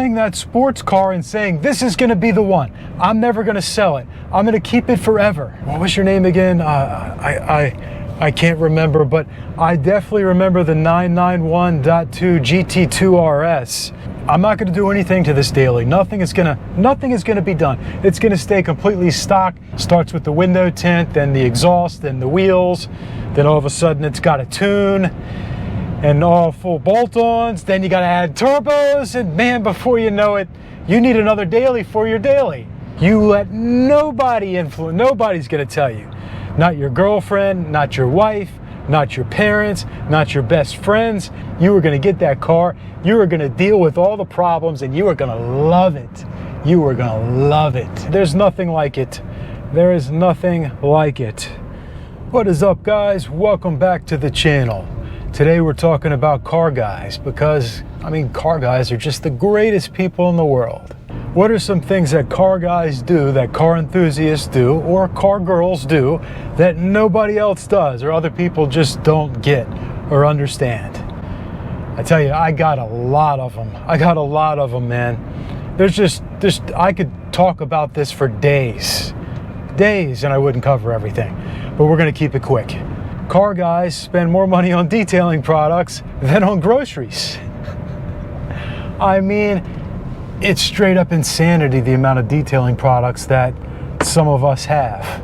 buying that sports car and saying, this is going to be the one. I'm never going to sell it. I'm going to keep it forever. What was your name again? I can't remember, but I definitely remember the 991.2 GT2 RS. I'm not going to do anything to this daily. Nothing is going to be done. It's going to stay completely stock. Starts with the window tint, then the exhaust, then the wheels. Then all of a sudden it's got a tune and all full bolt-ons. Then you got to add turbos, and man, before you know it, you need another daily for your daily. You let nobody influence. Nobody's going to tell you. Not your girlfriend, not your wife, not your parents, not your best friends. You are going to get that car. You are going to deal with all the problems, and you are going to love it. You are going to love it. There's nothing like it. There is nothing like it. What is up, guys? Welcome back to the channel. Today we're talking about car guys because, car guys are just the greatest people in the world. What are some things that car guys do, that car enthusiasts do, or car girls do that nobody else does or other people just don't get or understand? I tell you, I got a lot of them. I got a lot of them, man. I could talk about this for days and I wouldn't cover everything, but we're going to keep it quick. Car guys spend more money on detailing products than on groceries. It's straight up insanity, the amount of detailing products that some of us have.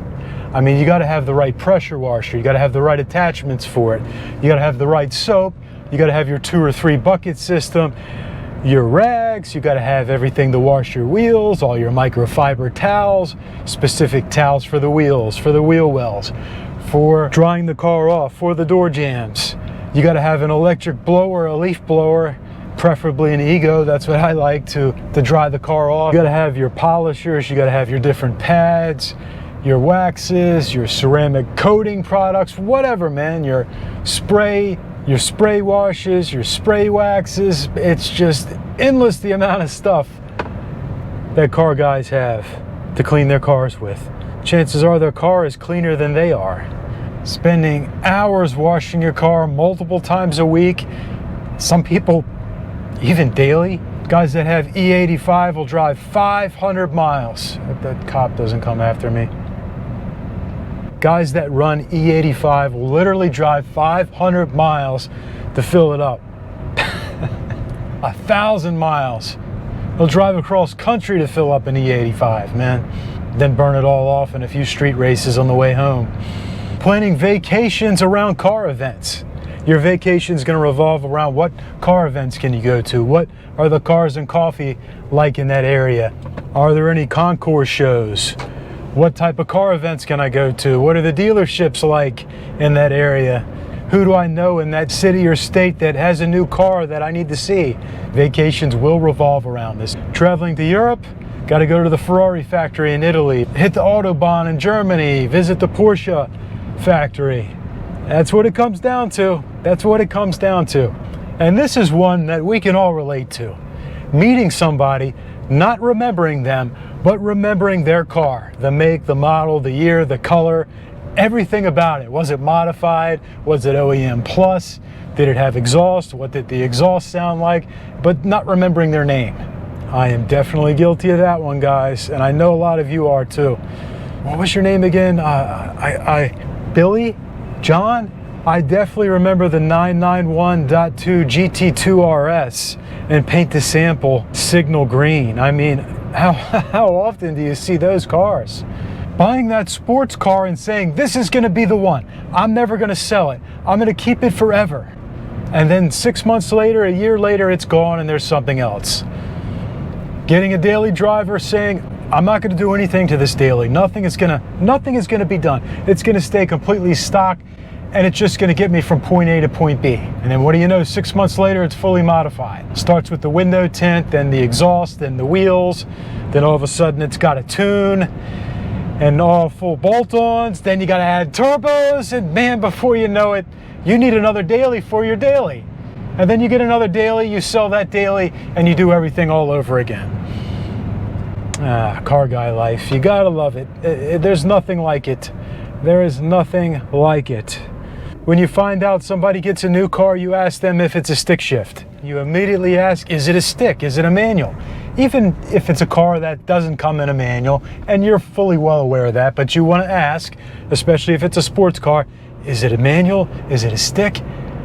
You got to have the right pressure washer, you got to have the right attachments for it, you got to have the right soap, you got to have your 2 or 3 bucket system, your rags, you got to have everything to wash your wheels, all your microfiber towels, specific towels for the wheels, for the wheel wells, for drying the car off, for the door jambs. You got to have an electric blower, a leaf blower, preferably an Ego. That's what I like to dry the car off. You got to have your polishers, you got to have your different pads, your waxes, your ceramic coating products, whatever, man, your spray washes, your spray waxes. It's just endless, the amount of stuff that car guys have to clean their cars with. Chances are their car is cleaner than they are. Spending hours washing your car multiple times a week, some people even daily. Guys that have E85 will drive 500 miles. If that cop doesn't come after me. Guys that run E85 will literally drive 500 miles to fill it up. 1,000 miles. They'll drive across country to fill up an E85, man. Then burn it all off in a few street races on the way home. Planning vacations around car events. Your vacation is going to revolve around what car events can you go to? What are the cars and coffee like in that area? Are there any concourse shows? What type of car events can I go to? What are the dealerships like in that area? Who do I know in that city or state that has a new car that I need to see? Vacations will revolve around this. Traveling to Europe? Got to go to the Ferrari factory in Italy, hit the Autobahn in Germany, visit the Porsche factory. That's what it comes down to. That's what it comes down to. And this is one that we can all relate to. Meeting somebody, not remembering them, but remembering their car, the make, the model, the year, the color, everything about it. Was it modified? Was it OEM plus? Did it have exhaust? What did the exhaust sound like? But not remembering their name. I am definitely guilty of that one, guys, and I know a lot of you are too. What was your name again? Billy? John? I definitely remember the 991.2 GT2 RS and paint the sample signal green. How often do you see those cars? Buying that sports car and saying, this is going to be the one. I'm never going to sell it. I'm going to keep it forever. And then 6 months later, a year later, it's gone and there's something else. Getting a daily driver saying, I'm not going to do anything to this daily. Nothing is going to be done. It's going to stay completely stock, and it's just going to get me from point A to point B. And then what do you know, 6 months later, it's fully modified. Starts with the window tint, then the exhaust, then the wheels. Then all of a sudden it's got a tune and all full bolt-ons. Then you got to add turbos, and man, before you know it, you need another daily for your daily. And then you get another daily, you sell that daily, and you do everything all over again. Car guy life. You gotta love it. There's nothing like it. There is nothing like it. When you find out somebody gets a new car, you ask them if it's a stick shift. You immediately ask, is it a stick? Is it a manual? Even if it's a car that doesn't come in a manual, and you're fully well aware of that, but you want to ask, especially if it's a sports car, is it a manual? Is it a stick?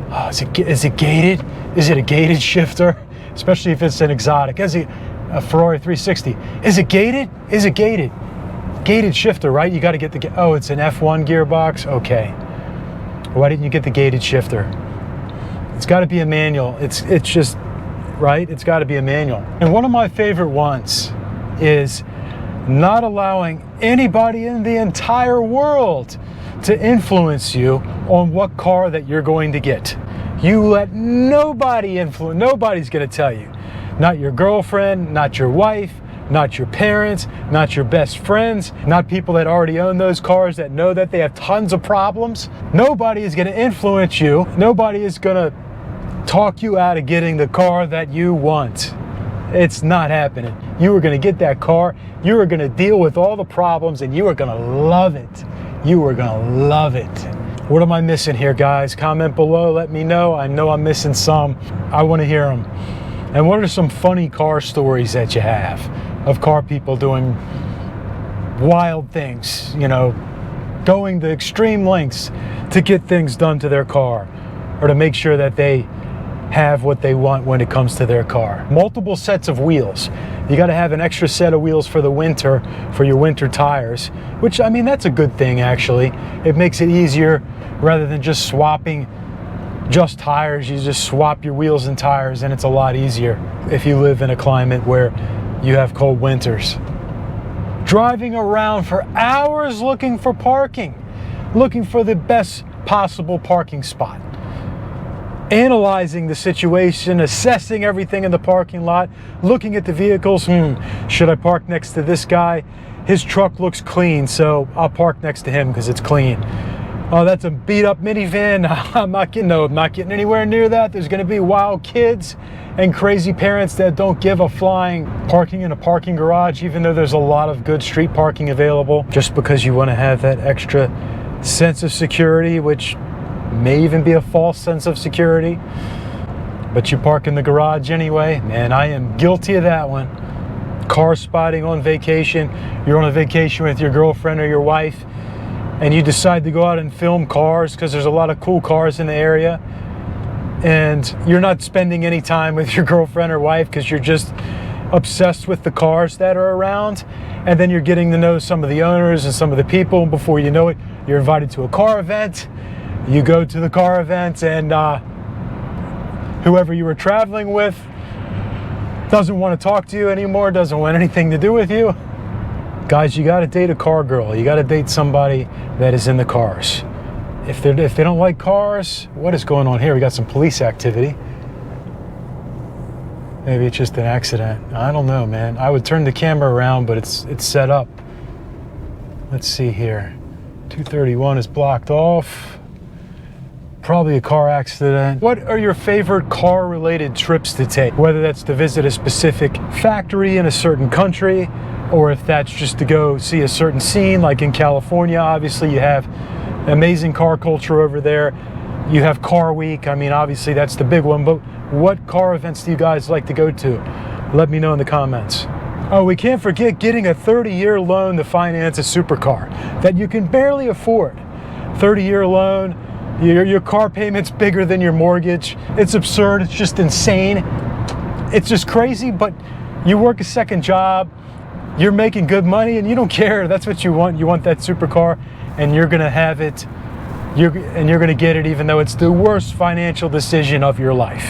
Oh, is it gated? Is it a gated shifter? Especially if it's an exotic. Is it a Ferrari 360? Is it gated? Is it gated? Gated shifter, right? You got to get the, oh, it's an F1 gearbox? Okay. Why didn't you get the gated shifter? It's got to be a manual. It's just, right? It's got to be a manual. And one of my favorite ones is not allowing anybody in the entire world to influence you on what car that you're going to get. You let nobody influence, nobody's going to tell you. Not your girlfriend, not your wife, not your parents, not your best friends, not people that already own those cars that know that they have tons of problems. Nobody is going to influence you. Nobody is going to talk you out of getting the car that you want. It's not happening. You are going to get that car. You are going to deal with all the problems and you are going to love it. You are going to love it. What am I missing here, guys? Comment below. Let me know. I know I'm missing some. I want to hear them. And what are some funny car stories that you have of car people doing wild things, you know, going the extreme lengths to get things done to their car or to make sure that they have what they want when it comes to their car. Multiple sets of wheels. You got to have an extra set of wheels for the winter, for your winter tires, which, I mean, that's a good thing, actually. It makes it easier rather than just swapping just tires. You just swap your wheels and tires and it's a lot easier if you live in a climate where you have cold winters. Driving around for hours looking for parking, looking for the best possible parking spot. Analyzing the situation, assessing everything in the parking lot, looking at the vehicles. Should I park next to this guy? His truck looks clean, so I'll park next to him because it's clean. Oh, that's a beat up minivan. I'm not getting anywhere near that. There's going to be wild kids and crazy parents that don't give a flying. Parking in a parking garage, even though there's a lot of good street parking available, just because you want to have that extra sense of security, which may even be a false sense of security, but you park in the garage anyway. Man, I am guilty of that one. Car spotting on vacation. You're on a vacation with your girlfriend or your wife and you decide to go out and film cars because there's a lot of cool cars in the area, and you're not spending any time with your girlfriend or wife because you're just obsessed with the cars that are around, and then you're getting to know some of the owners and some of the people, and before you know it, you're invited to a car event. You go to the car event and whoever you were traveling with doesn't want to talk to you anymore, doesn't want anything to do with you. Guys, you got to date a car girl. You got to date somebody that is in the cars. If they don't like cars, what is going on here? We got some police activity. Maybe it's just an accident. I don't know, man. I would turn the camera around, but it's set up. Let's see here. 231 is blocked off. Probably a car accident. What are your favorite car-related trips to take? Whether that's to visit a specific factory in a certain country, or if that's just to go see a certain scene, like in California, obviously you have amazing car culture over there. You have Car Week. I mean, obviously that's the big one, but what car events do you guys like to go to? Let me know in the comments. Oh, we can't forget getting a 30-year loan to finance a supercar that you can barely afford. 30-year loan, your car payment's bigger than your mortgage. It's absurd, it's just insane. It's just crazy, but you work a second job, you're making good money, and you don't care. That's what you want. You want that supercar, and you're gonna have it. You're gonna get it, even though it's the worst financial decision of your life.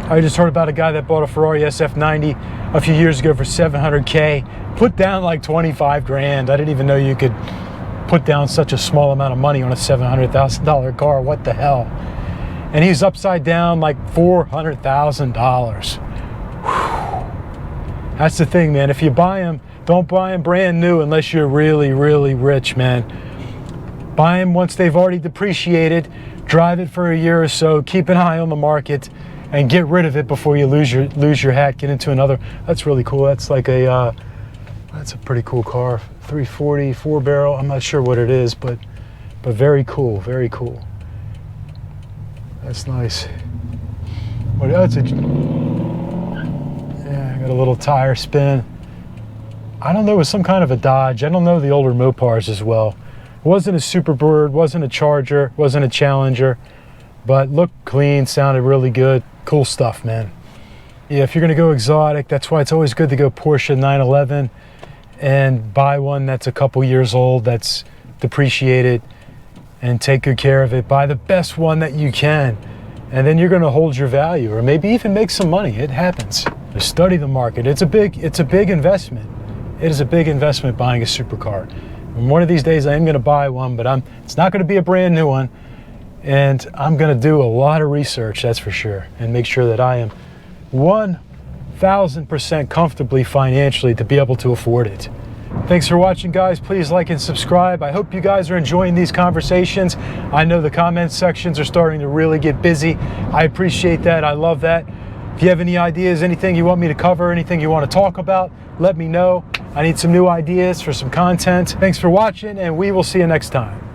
I just heard about a guy that bought a Ferrari SF90 a few years ago for $700K. Put down like 25 grand. I didn't even know you could put down such a small amount of money on a $700,000 car. What the hell? And he's upside down like $400,000. That's the thing, man. If you buy them, don't buy them brand new unless you're really, really rich, man. Buy them once they've already depreciated. Drive it for a year or so. Keep an eye on the market and get rid of it before you lose your hat. Get into another. That's really cool. That's like a that's a pretty cool car. 340 4-barrel. I'm not sure what it is, but very cool. Very cool. That's nice. What else? Yeah, I got a little tire spin. I don't know, it was some kind of a Dodge. I don't know the older Mopars as well. It wasn't a Superbird, wasn't a Charger, wasn't a Challenger, but looked clean, sounded really good. Cool stuff, man. Yeah, if you're gonna go exotic, that's why it's always good to go Porsche 911 and buy one that's a couple years old, that's depreciated, and take good care of it. Buy the best one that you can, and then you're gonna hold your value, or maybe even make some money. It happens. Study the market. It's a big investment. It is a big investment buying a supercar. And one of these days I am gonna buy one, but it's not gonna be a brand new one. And I'm gonna do a lot of research, that's for sure, and make sure that I am 1,000% comfortably financially to be able to afford it. Thanks for watching, guys. Please like and subscribe. I hope you guys are enjoying these conversations. I know the comment sections are starting to really get busy. I appreciate that. I love that. If you have any ideas, anything you want me to cover, anything you want to talk about, let me know. I need some new ideas for some content. Thanks for watching, and we will see you next time.